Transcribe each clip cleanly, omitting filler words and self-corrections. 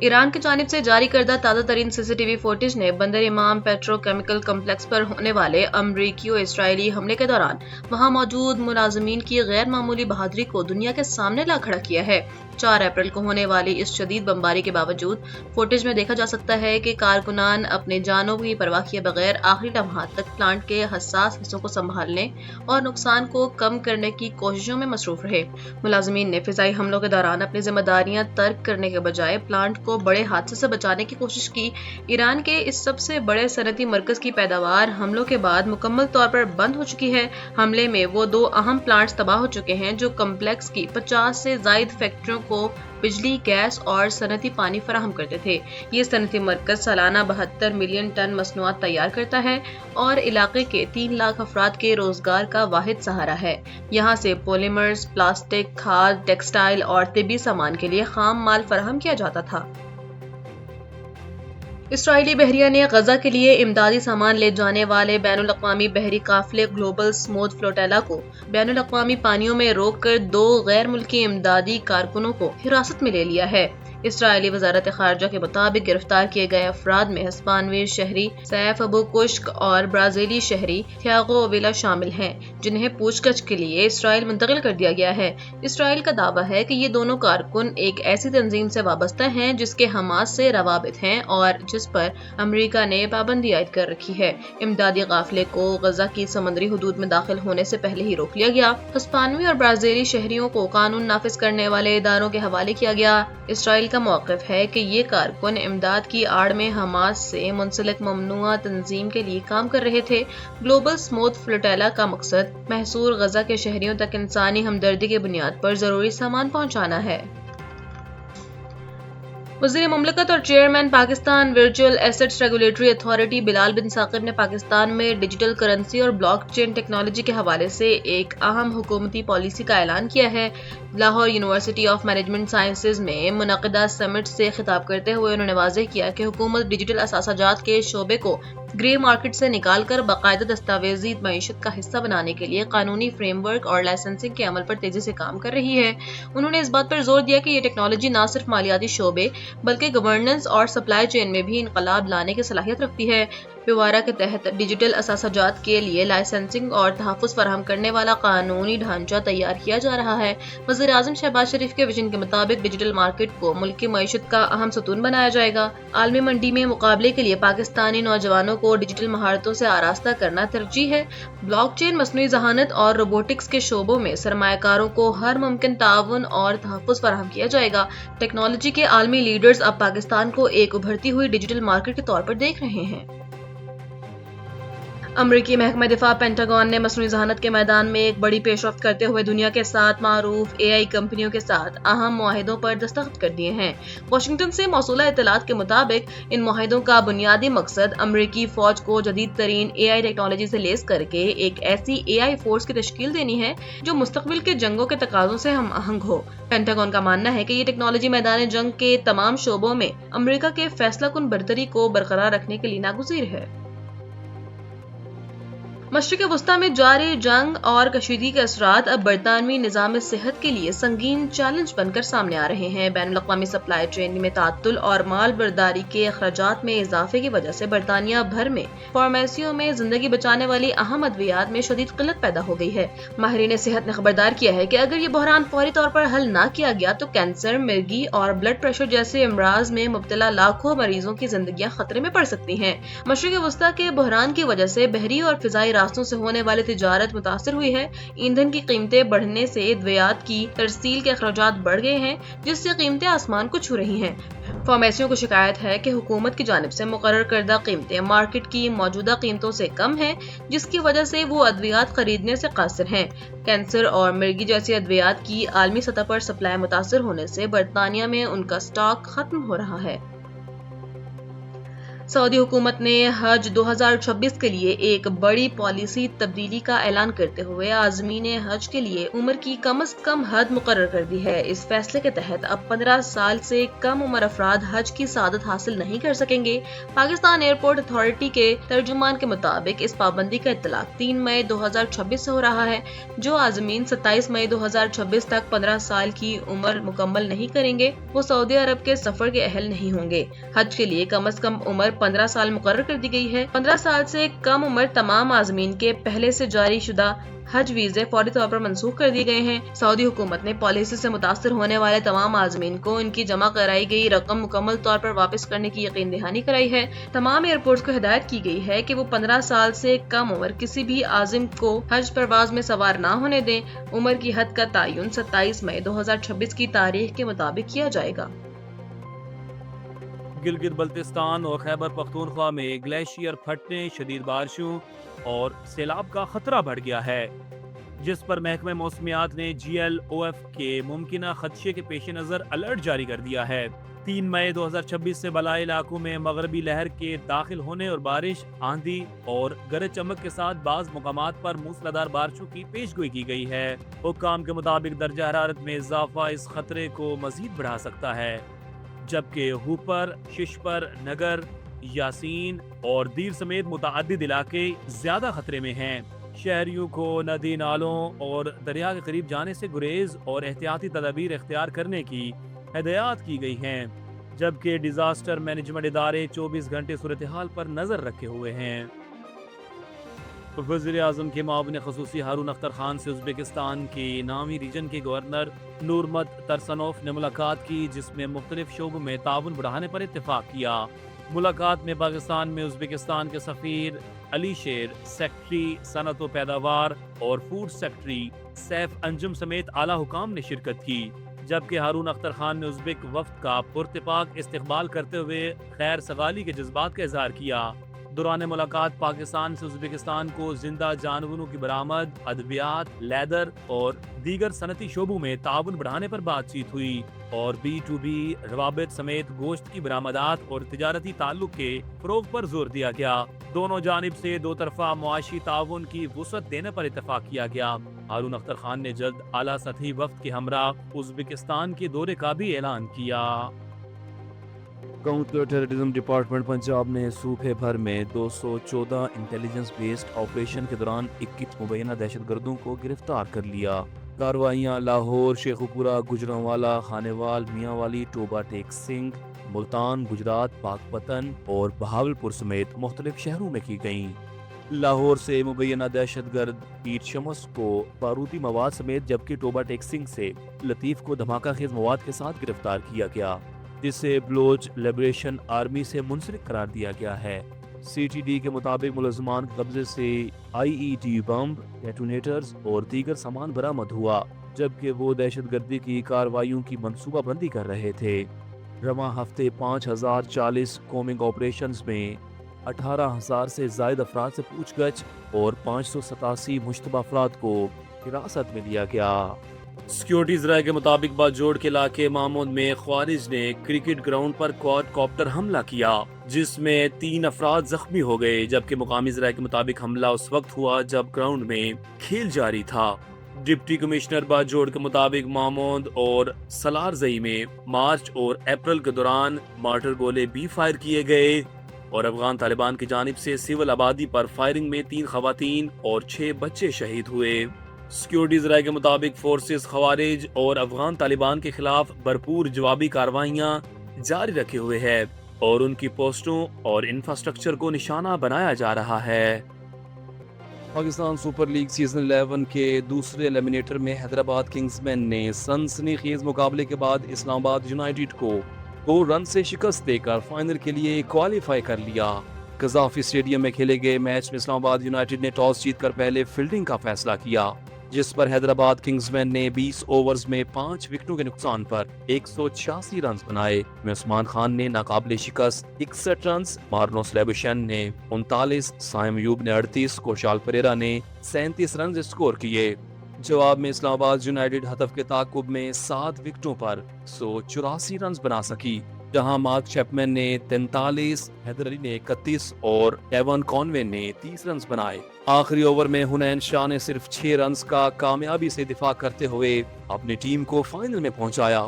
Iran की जानिब से जारी करदा ताज़ा तरीन CCTV फुटेज ने बंदर इमाम पेट्रोकेमिकल कम्प्लेक्स पर होने वाले अमरीकी और इसराइली हमले के दौरान वहां मौजूद मुलाजमीन की गैर मामूली बहादुरी को दुनिया के सामने ला खड़ा किया है। 4 अप्रैल को होने वाली इस शदीद बमबारी के बावजूद फुटेज में देखा जा सकता है कि कारकुनान अपने जानों की परवाह किए बगैर आखिरी लम्हात तक प्लांट के हसास हिस्सों को संभालने और नुकसान को कम करने की कोशिशों में मसरूफ रहे। मुलाजमीन ने फिजाई हमलों के दौरान अपनी जिम्मेदारियां तर्क करने के बजाय प्लांट को बड़े हादसे से बचाने की कोशिश की। ईरान के इस सबसे बड़े सनती मरकज की पैदावार हमलों के बाद मुकम्मल तौर पर बंद हो चुकी है। हमले में वो 2 अहम प्लांट्स तबाह हो चुके हैं जो कम्प्लेक्स की 50 से जायद फैक्ट्रियों को बिजली, गैस और सनती पानी फराहम करते थे। ये सनती मरकज सालाना 72 मिलियन टन मसनूआत तैयार करता है और इलाके के 3 लाख अफराद के रोजगार का वाहिद सहारा है। यहाँ से पॉलीमर्स, प्लास्टिक, खाद, टेक्सटाइल और तिब्बी सामान के लिए खाम माल फराहम किया जाता था। इसराइली बहरिया ने गजा के लिए इमदादी सामान ले जाने वाले बैनुल अक़वामी बहरी काफिले ग्लोबल स्मूथ फ्लोटेला को बैनुल अक़वामी पानियों में रोककर 2 गैर मुल्की इमदादी कारकुनों को हिरासत में ले लिया है। इसराइली वजारत खारजा के मुताबिक गिरफ्तार किए गए अफराद में हिस्पानवी शहरी सैफ अबू कुश्क और ब्राजीली शहरी थियागो ओविला शामिल हैं, जिन्हें पूछताछ के लिए इसराइल मुंतकिल कर दिया गया है। इसराइल का दावा है कि ये दोनों कारकुन एक ऐसी तंजीम से वाबस्ता हैं जिसके हमास से रवाबित हैं और जिस पर अमेरिका ने पाबंदी आयद कर रखी है। इमदादी काफिले को गजा की समुद्री हुदूद में दाखिल होने से पहले ही रोक लिया गया। हिस्पानवी और ब्राजीली शहरियों को कानून नाफिज करने वाले इदारों के हवाले किया गया। इसराइल का मौक़िफ़ है कि ये कारकुन इमदाद की आड़ में हमास से मुंसलिक ममनुआ तंजीम के लिए काम कर रहे थे। ग्लोबल स्मूथ फ्लोटेला का मकसद महसूर गजा के शहरियों तक इंसानी हमदर्दी की बुनियाद पर जरूरी सामान पहुंचाना है। वज़ीर मुमलिकत और chairman Pakistan virtual assets regulatory authority Bilal bin Saqib ने पाकिस्तान में डिजिटल करेंसी और ब्लॉकचेन टेक्नोलॉजी के हवाले से एक अहम हुकूमती पॉलिसी का ऐलान किया है। Lahore university of management sciences में मुनक़िदा समिट से खिताब करते हुए उन्होंने वाज़ेह किया कि हुकूमत डिजिटल असासाजात के शोबे को ग्रे मार्केट से निकालकर बाकायदा दस्तावेजी मईशत का हिस्सा बनाने के लिए कानूनी फ्रेमवर्क और लाइसेंसिंग के अमल पर तेजी से काम कर रही है। उन्होंने इस बात पर जोर दिया कि ये टेक्नोलॉजी न सिर्फ मालियाती शोबे बल्कि गवर्नेंस और सप्लाई चेन में भी इनकलाब लाने की सलाहियत रखती है। पिवारा के तहत डिजिटल असासाजात के लिए लाइसेंसिंग और तहफ़्फ़ुज़ फराहम करने वाला कानूनी ढांचा तैयार किया जा रहा है। वज़ीर आज़म शहबाज शरीफ के विजन के मुताबिक डिजिटल मार्केट को मुल्क की मईशत का अहम सतून बनाया जाएगा। आलमी मंडी में मुकाबले के लिए पाकिस्तानी नौजवानों को डिजिटल महारतों से आरास्ता करना तरजीह है। ब्लॉकचेन, मसनूई ज़हानत और रोबोटिक्स के शोबों में सरमायाकारों को हर मुमकिन ताउन और तहफ़्फ़ुज़ फराहम किया जाएगा। टेक्नोलॉजी के आलमी लीडर्स अब पाकिस्तान को एक उभरती हुई डिजिटल मार्केट के तौर पर देख रहे हैं। अमरीकी महकमा दिफा पेंटागन ने मसनूई ज़हानत के मैदान में एक बड़ी पेशरफ्त करते हुए दुनिया के 7 मारूफ AI कंपनियों के साथ अहम मुआहिदों पर दस्तखत कर दिए हैं। वाशिंगटन से मौसूला इत्तलात के मुताबिक इन मुआहिदों का बुनियादी मकसद अमरीकी फौज को जदीद तरीन AI टेक्नोलॉजी से लेस करके एक ऐसी AI फोर्स की तश्कील देनी है जो मुस्तकबिल के जंगों के तकाज़ों से हम आहंग हो। पेंटागन का मानना है कि ये टेक्नोलॉजी मैदान जंग के तमाम शोबों में अमरीका के फैसला कुन बरतरी को बरकरार रखने के लिए नागुज़ीर है। मशरिक़ वस्ता में जारी जंग और कशीदगी के असरात अब बरतानवी निज़ाम सेहत के लिए संगीन चैलेंज बनकर सामने आ रहे हैं। बैनुल अक़वामी सप्लाई चेन में तात्तुल और माल बर्दारी के अखराजात में इजाफे की वजह से बरतानिया भर में फार्मेसियों में जिंदगी बचाने वाली अहम अद्वियात में शदीद किल्लत पैदा हो गई है। माहिरीन सेहत ने खबरदार किया है कि अगर ये बहरान फौरी तौर पर हल न किया गया तो कैंसर, मिर्गी और ब्लड प्रेशर जैसे अमराज में मुब्तला लाखों मरीजों की जिंदगियां खतरे में पड़ सकती हैं। मशरिक़ वस्ता के बहरान की वजह से बहरी और फिजाई रास्तों से होने वाली तिजारत मुतासिर हुई है। ईंधन की कीमतें बढ़ने से अद्वियात की तरसील के अखराजात बढ़ गए हैं, जिससे कीमतें आसमान को छू रही हैं। फार्मेसियों को शिकायत है कि हुकूमत की जानिब से मुकर्रर करदा कीमतें मार्केट की मौजूदा कीमतों से कम हैं, जिसकी वजह से वो अद्वियात खरीदने से कासिर हैं। कैंसर और मिर्गी जैसी अद्वियात की आलमी सतह पर सप्लाई मुतासिर होने से बरतानिया में उनका स्टॉक खत्म हो रहा है। سعودی حکومت نے حج 2026 کے لیے ایک بڑی پالیسی تبدیلی کا اعلان کرتے ہوئے عازمین حج کے لیے عمر کی کم از کم حد مقرر کر دی ہے۔ اس فیصلے کے تحت اب 15 سال سے کم عمر افراد حج کی سعادت حاصل نہیں کر سکیں گے۔ پاکستان ایئرپورٹ اتھارٹی کے ترجمان کے مطابق اس پابندی کا اطلاق 3 مئی 2026 سے ہو رہا ہے۔ جو عازمین 27 مئی 2026 تک 15 سال کی عمر مکمل نہیں کریں گے وہ سعودی عرب کے سفر کے اہل نہیں ہوں گے۔ حج کے لیے کم از کم عمر 15 سال مقرر کر دی گئی ہے۔ 15 سال سے کم عمر تمام عازمین کے پہلے سے جاری شدہ حج ویزے فوری طور پر منسوخ کر دیے گئے ہیں۔ سعودی حکومت نے پالیسی سے متاثر ہونے والے تمام عازمین کو ان کی جمع کرائی گئی رقم مکمل طور پر واپس کرنے کی یقین دہانی کرائی ہے۔ تمام ایئرپورٹس کو ہدایت کی گئی ہے کہ وہ 15 سال سے کم عمر کسی بھی عازم کو حج پرواز میں سوار نہ ہونے دیں۔ عمر کی حد کا تعین 27 مئی 2026 کی تاریخ کے مطابق کیا جائے گا۔ گلگت بلتستان اور خیبر پختونخوا میں گلیشیئر پھٹنے، شدید بارشوں اور سیلاب کا خطرہ بڑھ گیا ہے، جس پر محکمہ موسمیات نے GLOF کے ممکنہ خدشے کے پیش نظر الرٹ جاری کر دیا ہے۔ 3 مئی 2026 سے بالائی علاقوں میں مغربی لہر کے داخل ہونے اور بارش، آندھی اور گرج چمک کے ساتھ بعض مقامات پر موسلادھار بارشوں کی پیشگوئی کی گئی ہے۔ حکام کے مطابق درجہ حرارت میں اضافہ اس خطرے کو مزید بڑھا سکتا ہے، جبکہ ہوپر، ششپر، نگر، یاسین اور دیر سمیت متعدد علاقے زیادہ خطرے میں ہیں۔ شہریوں کو ندی نالوں اور دریا کے قریب جانے سے گریز اور احتیاطی تدابیر اختیار کرنے کی ہدایات کی گئی ہیں، جبکہ ڈیزاسٹر مینجمنٹ ادارے 24 گھنٹے صورتحال پر نظر رکھے ہوئے ہیں۔ وزیر اعظم کے معاون خصوصی ہارون اختر خان سے ازبکستان کے نامی ریجن کے گورنر نورمت ترسنوف نے ملاقات کی، جس میں مختلف شعبوں میں تعاون بڑھانے پر اتفاق کیا۔ ملاقات میں پاکستان میں ازبکستان کے سفیر علی شیر، سیکرٹری صنعت و پیداوار اور فوڈ سیکرٹری سیف انجم سمیت اعلیٰ حکام نے شرکت کی، جبکہ ہارون اختر خان نے ازبک وفد کا پراتفاق استقبال کرتے ہوئے خیر سگالی کے جذبات کا اظہار کیا۔ دوران ملاقات پاکستان سے ازبکستان کو زندہ جانوروں کی برآمد، ادویات، لیدر اور دیگر صنعتی شعبوں میں تعاون بڑھانے پر بات چیت ہوئی اور B2B روابط سمیت گوشت کی برآمدات اور تجارتی تعلق کے فروغ پر زور دیا گیا۔ دونوں جانب سے دو طرفہ معاشی تعاون کی وسعت دینے پر اتفاق کیا گیا۔ ہارون اختر خان نے جلد اعلیٰ سطحی وفد کے ہمراہ ازبکستان کے دورے کا بھی اعلان کیا۔ کاؤنٹر ٹیررزم ڈپارٹمنٹ پنجاب نے صوبے بھر میں 214 انٹیلیجنس بیسڈ آپریشن کے دوران 21 مبینہ دہشت گردوں کو گرفتار کر لیا۔ کارروائیاں لاہور، شیخوپورہ، گجرانوالہ، خانیوال، میاں والی، ٹوبہ ٹیک سنگھ، ملتان، گجرات، پاکپتن اور بہاولپور سمیت مختلف شہروں میں کی گئیں۔ لاہور سے مبینہ دہشت گرد پیر شمس کو بارودی مواد سمیت، جبکہ ٹوبہ ٹیک سنگھ سے لطیف کو دھماکہ خیز مواد کے ساتھ گرفتار کیا گیا، جسے بلوچ لبریشن آرمی سے منسلک قرار دیا گیا ہے۔ CTD کے مطابق ملزمان کے قبضے سے IED بم، ڈیٹونیٹرز اور دیگر سامان برآمد ہوا، جبکہ وہ دہشت گردی کی کارروائیوں کی منصوبہ بندی کر رہے تھے۔ رواں ہفتے 5040 کومنگ آپریشنز میں 18,000 سے زائد افراد سے پوچھ گچھ اور 587 مشتبہ افراد کو حراست میں لیا گیا۔ سیکیورٹی ذرائع کے مطابق باجوڑ کے علاقے محمود میں خوارج نے کرکٹ گراؤنڈ پر کواد کاپٹر حملہ کیا، جس میں 3 افراد زخمی ہو گئے، جبکہ مقامی ذرائع کے مطابق حملہ اس وقت ہوا جب گراؤنڈ میں کھیل جاری تھا۔ ڈپٹی کمشنر باجوڑ کے مطابق محمود اور سلارزئی میں مارچ اور اپریل کے دوران مارٹر گولے بھی فائر کیے گئے اور افغان طالبان کی جانب سے سول آبادی پر فائرنگ میں 3 خواتین اور 6 بچے شہید ہوئے۔ سیکیورٹی ذرائع کے مطابق فورسز خوارج اور افغان طالبان کے خلاف بھرپور جوابی کارروائیاں جاری رکھے ہوئے ہیں اور ان کی پوسٹوں اور انفراسٹرکچر کو نشانہ بنایا جا رہا ہے۔ پاکستان سپر لیگ سیزن 11 کے دوسرے ایلیمنیٹر میں حیدرآباد کنگز مین نے سنسنی خیز مقابلے کے بعد اسلام آباد یونائیٹڈ کو 2 رن سے شکست دے کر فائنل کے لیے کوالیفائی کر لیا۔ قذافی اسٹیڈیم میں کھیلے گئے میچ میں اسلام آباد یونائیٹڈ نے ٹاس جیت کر پہلے فیلڈنگ کا فیصلہ کیا، جس پر حیدرآباد کنگز مین نے 20 اوورز میں 5 وکٹوں کے نقصان پر 186 رنز بنائے، میں عثمان خان نے ناقابل شکست 61 رنز، مارنوس لیبوشن نے 39، سائم ایوب نے 38، کوشال پریرا نے 37 رنز اسکور کیے۔ جواب میں اسلام آباد یونائیٹڈ ہدف کے تعاقب میں 7 وکٹوں پر 184 رنز بنا سکی، جہاں مارک چیپمین نے 43، حیدر علی نے 31 اور کیون کانوے نے 30 رنز بنائے۔ آخری اوور میں حنین شاہ نے صرف 6 رنز کا کامیابی سے دفاع کرتے ہوئے اپنی ٹیم کو فائنل میں پہنچایا،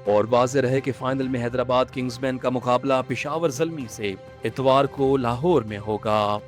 اور واضح رہے کہ فائنل میں حیدرآباد کنگز مین کا مقابلہ پشاور زلمی سے اتوار کو لاہور میں ہوگا۔